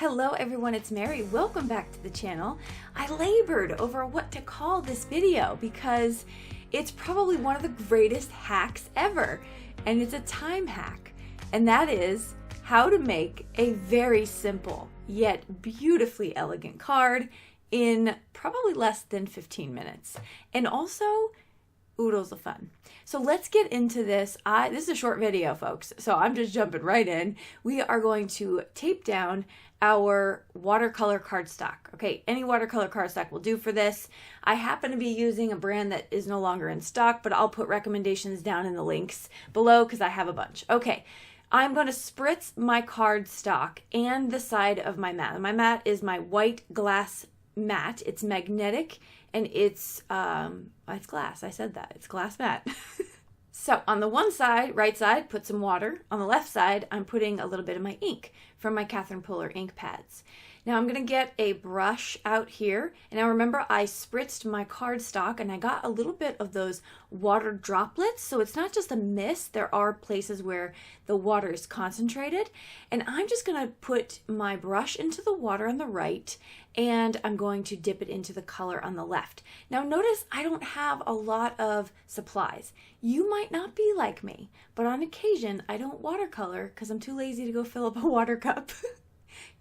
Hello everyone, it's Mary. Welcome back to the channel. I labored over what to call this video because it's probably one of the greatest hacks ever, and it's a time hack, and that is how to make a very simple yet beautifully elegant card in probably less than 15 minutes, and also oodles of fun. So let's get into this. This is a short video, folks, so I'm just jumping right in. We are going to tape down our watercolor cardstock. Okay, any watercolor cardstock will do for this. I happen to be using a brand that is no longer in stock, but I'll put recommendations down in the links below because I have a bunch. Okay, I'm going to spritz my cardstock and the side of my mat. My mat is my white glass mat. It's magnetic and it's glass. I said that. It's glass mat. So on the one side, right side, put some water. On the left side, I'm putting a little bit of my ink from my Catherine Puller ink pads. Now I'm going to get a brush out here. And now remember, I spritzed my cardstock and I got a little bit of those water droplets. So it's not just a mist. There are places where the water is concentrated. And I'm just going to put my brush into the water on the right, and I'm going to dip it into the color on the left. Now notice I don't have a lot of supplies. You might not be like me, but on occasion I don't watercolor because I'm too lazy to go fill up a water cup.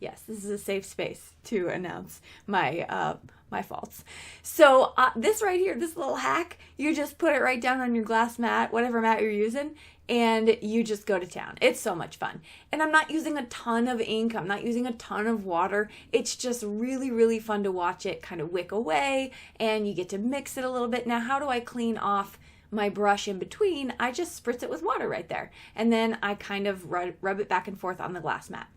Yes, this is a safe space to announce my my faults. So this right here, this little hack, you just put it right down on your glass mat, whatever mat you're using, and you just go to town. It's so much fun. And I'm not using a ton of ink. I'm not using a ton of water. It's just really, really fun to watch it kind of wick away, and you get to mix it a little bit. Now, how do I clean off my brush in between? I just spritz it with water right there, and then I kind of rub it back and forth on the glass mat.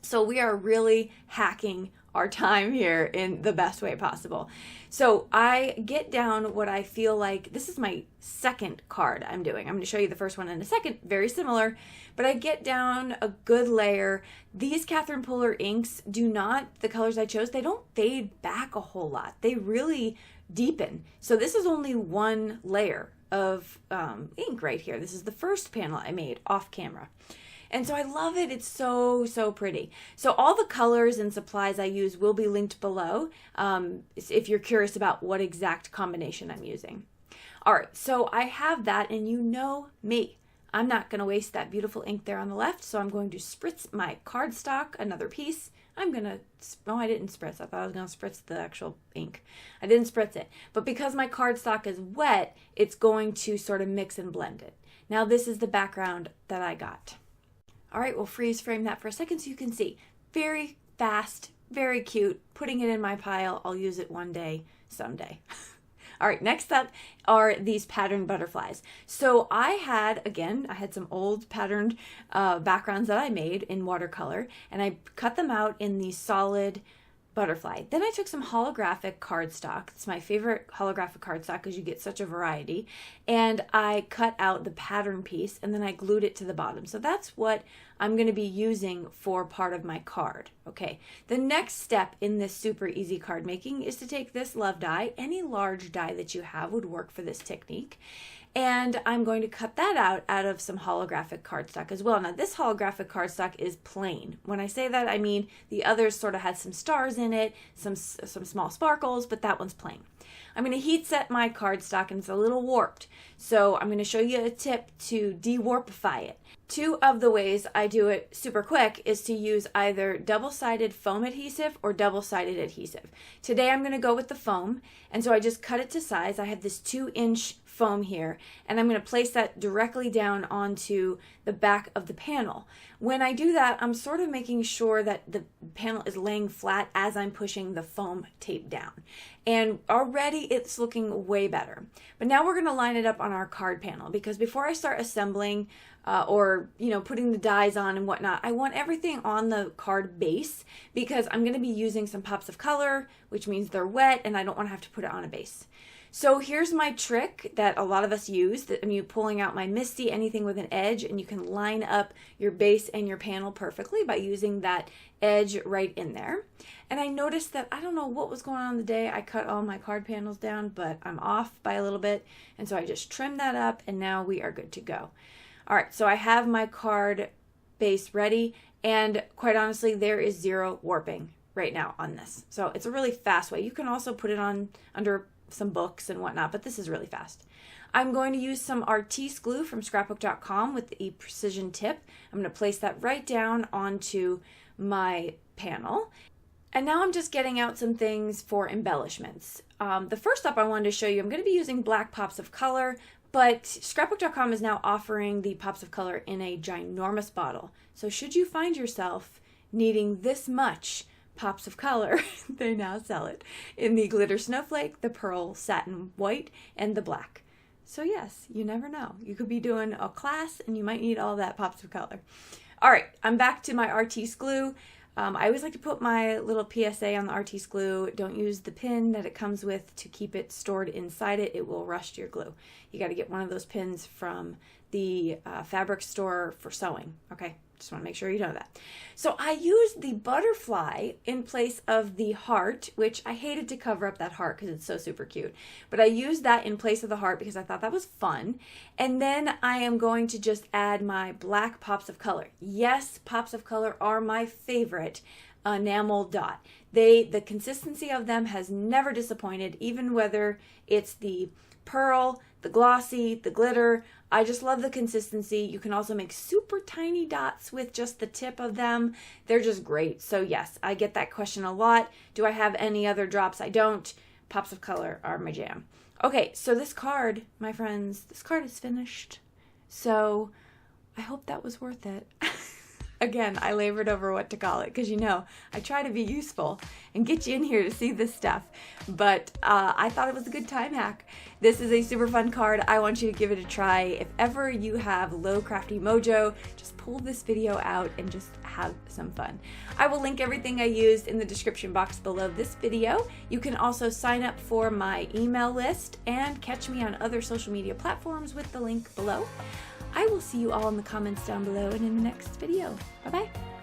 So we are really hacking our time here in the best way possible. So I get down what I feel like, this is my second card I'm doing. I'm going to show you the first one in a second, very similar, but I get down a good layer. These Catherine Puller inks do not, the colors I chose, they don't fade back a whole lot. They really deepen. So this is only one layer of ink right here. This is the first panel I made off camera. And so I love it. It's so, so pretty. So all the colors and supplies I use will be linked below if you're curious about what exact combination I'm using. All right, so I have that, and you know me. I'm not going to waste that beautiful ink there on the left, so I'm going to spritz my cardstock, another piece. I'm going to, oh, I didn't spritz. I thought I was going to spritz the actual ink. I didn't spritz it. But because my cardstock is wet, it's going to sort of mix and blend it. Now this is the background that I got. All right, we'll freeze frame that for a second so you can see. Very fast, very cute. Putting it in my pile. I'll use it one day, someday. All right, next up are these patterned butterflies. So I had some old patterned backgrounds that I made in watercolor, and I cut them out in the solid butterfly. Then I took some holographic cardstock. It's my favorite holographic cardstock because you get such a variety. And I cut out the pattern piece, and then I glued it to the bottom. So that's what I'm going to be using for part of my card. Okay, the next step in this super easy card making is to take this love die. Any large die that you have would work for this technique. And I'm going to cut that out of some holographic cardstock as well. Now this holographic cardstock is plain. When I say that, I mean the others sort of had some stars in it, some small sparkles, but that one's plain. I'm going to heat set my cardstock, and it's a little warped. So I'm going to show you a tip to dewarpify it. Two of the ways I do it super quick is to use either double-sided foam adhesive or double-sided adhesive. Today I'm going to go with the foam, and so I just cut it to size. I have this 2-inch foam here, and I'm going to place that directly down onto the back of the panel. When I do that, I'm sort of making sure that the panel is laying flat as I'm pushing the foam tape down. And already it's looking way better. But now we're going to line it up on our card panel, because before I start assembling or putting the dies on and whatnot, I want everything on the card base, because I'm going to be using some pops of color, which means they're wet, and I don't want to have to put it on a base. So here's my trick that a lot of us use. I'm pulling out my Misty, anything with an edge, and you can line up your base and your panel perfectly by using that edge right in there. And I noticed that, I don't know what was going on the day I cut all my card panels down, but I'm off by a little bit, and so I just trimmed that up, and now we are good to go. All right, so I have my card base ready. And quite honestly, there is zero warping right now on this. So it's a really fast way. You can also put it on under some books and whatnot, but this is really fast. I'm going to use some artiste glue from scrapbook.com with the precision tip. I'm going to place that right down onto my panel. And now I'm just getting out some things for embellishments. The first up I wanted to show you, I'm going to be using black pops of color, but scrapbook.com is now offering the pops of color in a ginormous bottle. So should you find yourself needing this much pops of color, they now sell it in the glitter snowflake, the pearl satin white, and the black. So yes, you never know. You could be doing a class and you might need all that pops of color. All right, I'm back to my artiste glue. I always like to put my little PSA on the artiste glue. Don't use the pin that it comes with to keep it stored inside it. It will rust your glue. You got to get one of those pins from the fabric store for sewing. Okay, just want to make sure you know that. So I used the butterfly in place of the heart, which I hated to cover up that heart because it's so super cute. But I used that in place of the heart because I thought that was fun. And then I am going to just add my black pops of color. Yes, pops of color are my favorite enamel dot. The consistency of them has never disappointed, even whether it's the pearl, the glossy, the glitter. I just love the consistency. You can also make super tiny dots with just the tip of them. They're just great. So yes, I get that question a lot. Do I have any other drops? I don't. Pops of color are my jam. Okay, so this card, my friends, this card is finished. So I hope that was worth it. Again, I labored over what to call it because, you know, I try to be useful and get you in here to see this stuff. But I thought it was a good time hack. This is a super fun card. I want you to give it a try. If ever you have low crafty mojo, just pull this video out and just have some fun. I will link everything I used in the description box below this video. You can also sign up for my email list and catch me on other social media platforms with the link below. I will see you all in the comments down below and in the next video. Bye-bye.